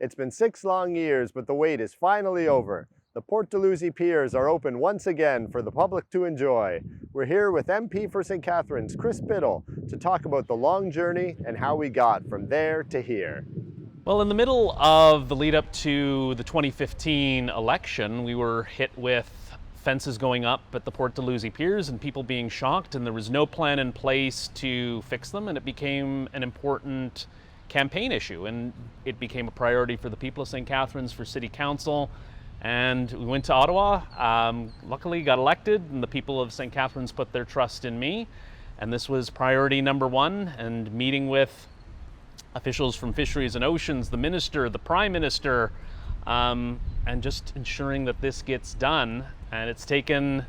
It's been 6 long years, but the wait is finally over. The Port Dalhousie Piers are open once again for the public to enjoy. We're here with MP for St. Catharines, Chris Bittle, to talk about the long journey and how we got from there to here. Well, in the middle of the lead up to the 2015 election, we were hit with fences going up at the Port Dalhousie Piers and people being shocked, and there was no plan in place to fix them, and it became an important campaign issue, and it became a priority for the people of St. Catharines, for City Council, and we went to Ottawa. Luckily got elected, and the people of St. Catharines put their trust in me, and this was priority number one, and meeting with officials from Fisheries and Oceans, the Minister, the Prime Minister, and just ensuring that this gets done. And it's taken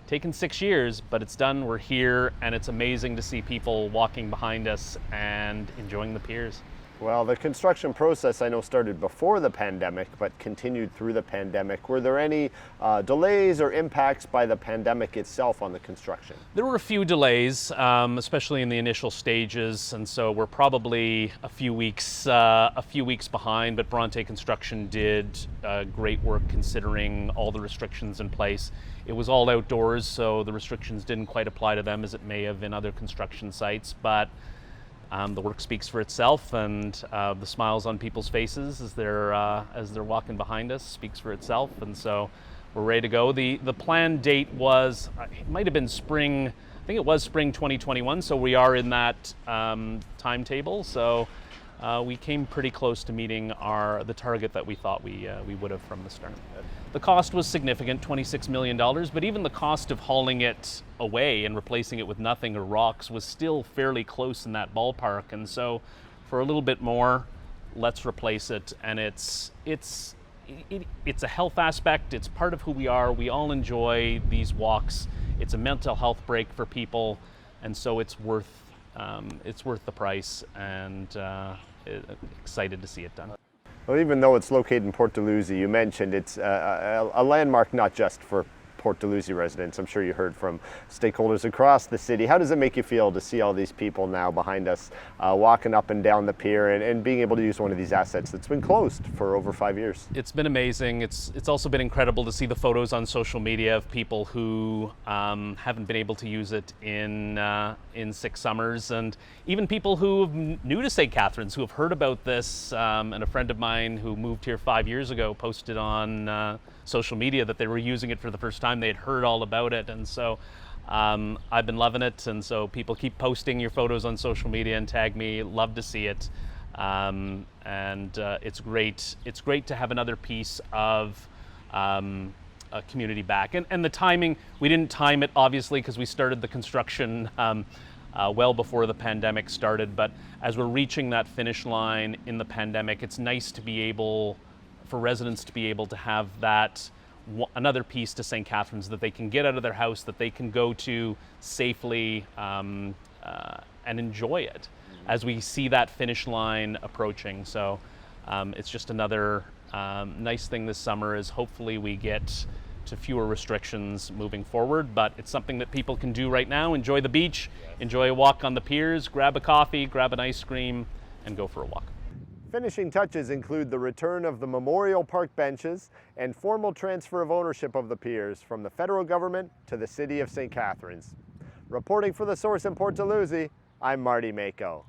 6 years, but it's done. We're here, and it's amazing to see people walking behind us and enjoying the piers. Well, the construction process I know started before the pandemic, but continued through the pandemic. Were there any delays or impacts by the pandemic itself on the construction? There were a few delays, especially in the initial stages, and so we're probably a few weeks behind. But Bronte Construction did great work considering all the restrictions in place. It was all outdoors, so the restrictions didn't quite apply to them as it may have in other construction sites. But the work speaks for itself, and the smiles on people's faces as they're walking behind us speaks for itself, and so we're ready to go. The planned date was, it might have been spring, I think it was spring 2021, so we are in that timetable. So we came pretty close to meeting the target that we thought we would have from the start. The cost was significant, $26 million, but even the cost of hauling it away and replacing it with nothing or rocks was still fairly close in that ballpark. And so for a little bit more, let's replace it. And it's a health aspect. It's part of who we are. We all enjoy these walks. It's a mental health break for people. And so it's worth the price, and excited to see it done. Well, even though it's located in Port Dalhousie, you mentioned it's a landmark not just for Port Dalhousie residents. I'm sure you heard from stakeholders across the city. How does it make you feel to see all these people now behind us walking up and down the pier and being able to use one of these assets that's been closed for over 5 years? It's been amazing. It's also been incredible to see the photos on social media of people who haven't been able to use it in 6 summers, and even people who are new to St. Catharines who have heard about this. And a friend of mine who moved here 5 years ago posted on social media that they were using it for the first time. They had heard all about it, and so I've been loving it. And so people keep posting your photos on social media and tag me. Love to see it, and it's great. It's great to have another piece of a community back. And the timing, we didn't time it obviously because we started the construction well before the pandemic started. But as we're reaching that finish line in the pandemic, it's nice to be able, for residents to be able to have that another piece to St. Catharines that they can get out of their house, that they can go to safely and enjoy it as we see that finish line approaching. So it's just another nice thing this summer is hopefully we get to fewer restrictions moving forward, but it's something that people can do right now. Enjoy the beach, enjoy a walk on the piers, grab a coffee, grab an ice cream, and go for a walk. Finishing touches include the return of the Memorial Park benches and formal transfer of ownership of the piers from the federal government to the city of St. Catharines. Reporting for The Source in Port Dalhousie, I'm Marty Mako.